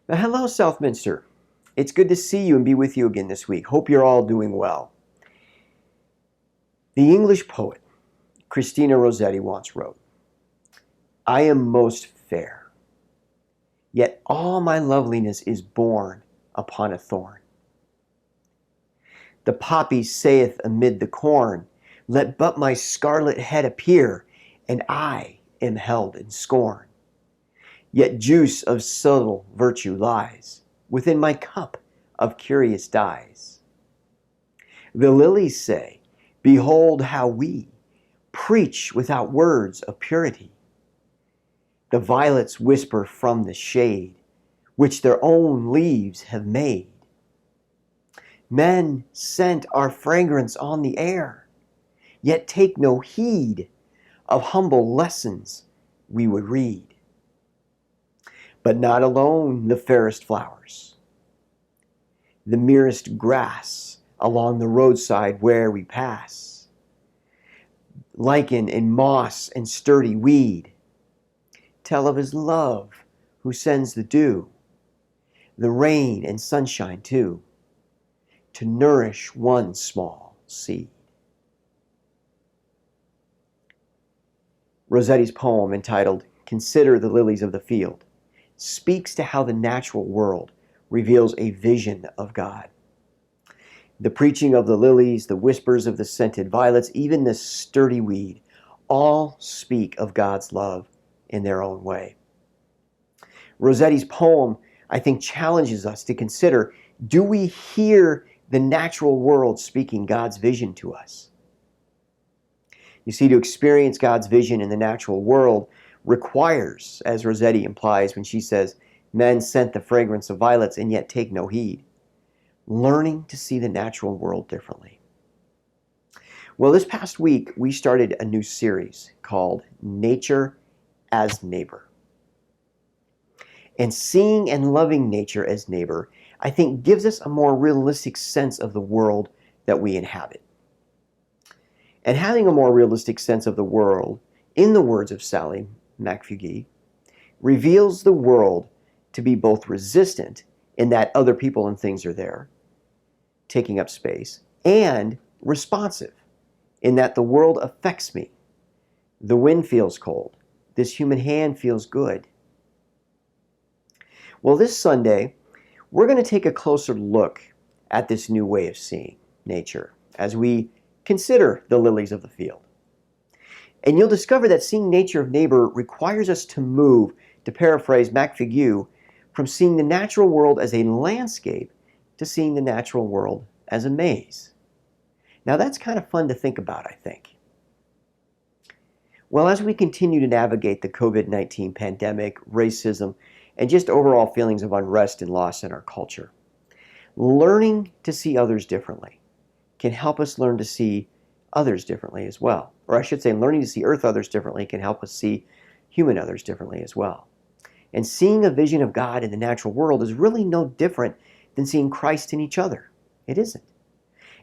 Well, hello, Southminster. It's good to see you and be with you again this week. Hope you're all doing well. The English poet Christina Rossetti once wrote, "I am most fair, yet all my loveliness is born upon a thorn. The poppy saith amid the corn, let but my scarlet head appear, and I am held in scorn. Yet juice of subtle virtue lies within my cup of curious dyes. The lilies say, behold how we preach without words of purity. The violets whisper from the shade, which their own leaves have made. Men scent our fragrance on the air, yet take no heed of humble lessons we would read. But not alone the fairest flowers, the merest grass along the roadside where we pass, lichen and moss and sturdy weed, tell of his love who sends the dew, the rain and sunshine too, to nourish one small seed." Rossetti's poem, entitled "Consider the Lilies of the Field," speaks to how the natural world reveals a vision of God. The preaching of the lilies, the whispers of the scented violets, even the sturdy weed, all speak of God's love in their own way. Rossetti's poem, I think, challenges us to consider, do we hear the natural world speaking God's vision to us? You see, to experience God's vision in the natural world requires, as Rossetti implies when she says, men scent the fragrance of violets and yet take no heed, learning to see the natural world differently. Well, this past week, we started a new series called Nature as Neighbor. And seeing and loving nature as neighbor, I think, gives us a more realistic sense of the world that we inhabit. And having a more realistic sense of the world, in the words of Sally McFugee, reveals the world to be both resistant in that other people and things are there, taking up space, and responsive in that the world affects me. The wind feels cold. This human hand feels good. Well, this Sunday, we're going to take a closer look at this new way of seeing nature as we consider the lilies of the field. And you'll discover that seeing nature of neighbor requires us to move, to paraphrase McFugee, from seeing the natural world as a landscape to seeing the natural world as a maze. Now that's kind of fun to think about, I think. Well, as we continue to navigate the COVID-19 pandemic, racism, and just overall feelings of unrest and loss in our culture, learning to see others differently can help us learn to see others differently as well. Or I should say, learning to see earth others differently can help us see human others differently as well. And seeing a vision of God in the natural world is really no different than seeing Christ in each other. It isn't.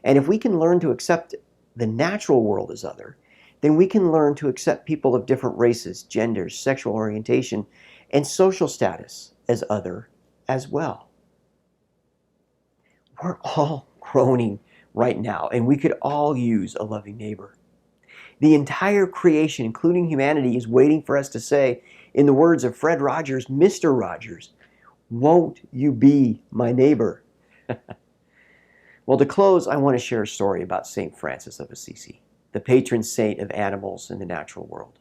And if we can learn to accept the natural world as other, then we can learn to accept people of different races, genders, sexual orientation, and social status as other as well. We're all groaning right now, and we could all use a loving neighbor. The entire creation, including humanity, is waiting for us to say, in the words of Fred Rogers, Mr. Rogers, "Won't you be my neighbor?" Well, to close, I want to share a story about St. Francis of Assisi, the patron saint of animals in the natural world.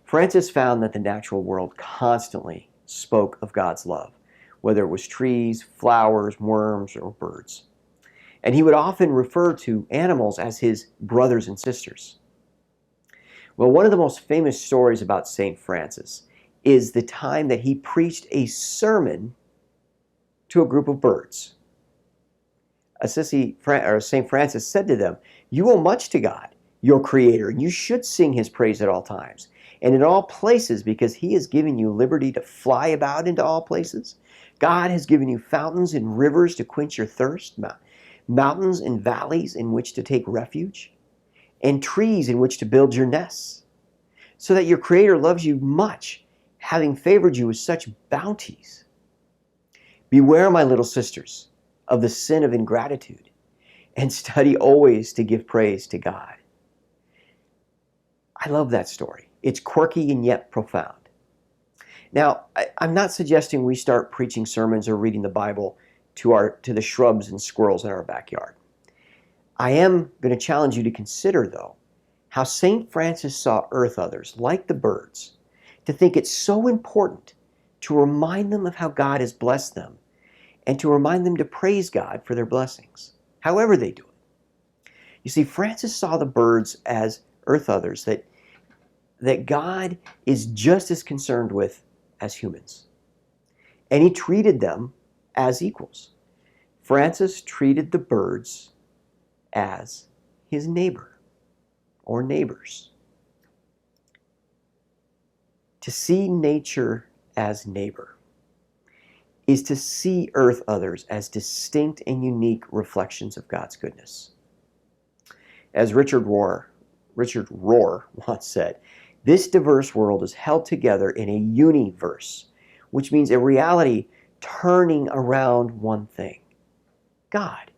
Francis found that the natural world constantly spoke of God's love, whether it was trees, flowers, worms, or birds. And he would often refer to animals as his brothers and sisters. Well, one of the most famous stories about St. Francis is the time that he preached a sermon to a group of birds. St. Francis said to them, "You owe much to God, your Creator, and you should sing His praise at all times and in all places, because He has given you liberty to fly about into all places. God has given you fountains and rivers to quench your thirst, mountains and valleys in which to take refuge, and trees in which to build your nests, so that your Creator loves you much, having favored you with such bounties. Beware, my little sisters, of the sin of ingratitude, and study always to give praise to God. I love that story. It's quirky and yet profound. Now, I'm not suggesting we start preaching sermons or reading the Bible to the shrubs and squirrels in our backyard. I am going to challenge you to consider, though, how St. Francis saw earth others, like the birds, to think it's so important to remind them of how God has blessed them and to remind them to praise God for their blessings, however they do it. You see, Francis saw the birds as earth others that God is just as concerned with as humans. And he treated them as equals. Francis treated the birds as his neighbor or neighbors. To see nature as neighbor is to see earth others as distinct and unique reflections of God's goodness. As Richard Rohr once said, this diverse world is held together in a universe, which means a reality turning around one thing, God.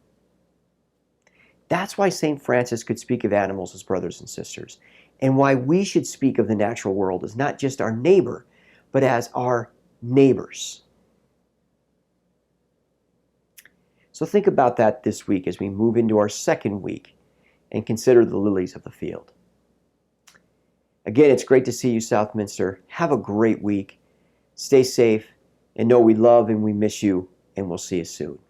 That's why St. Francis could speak of animals as brothers and sisters, and why we should speak of the natural world as not just our neighbor, but as our neighbors. So think about that this week as we move into our second week and consider the lilies of the field. Again, it's great to see you, Southminster. Have a great week. Stay safe and know we love and we miss you, and we'll see you soon.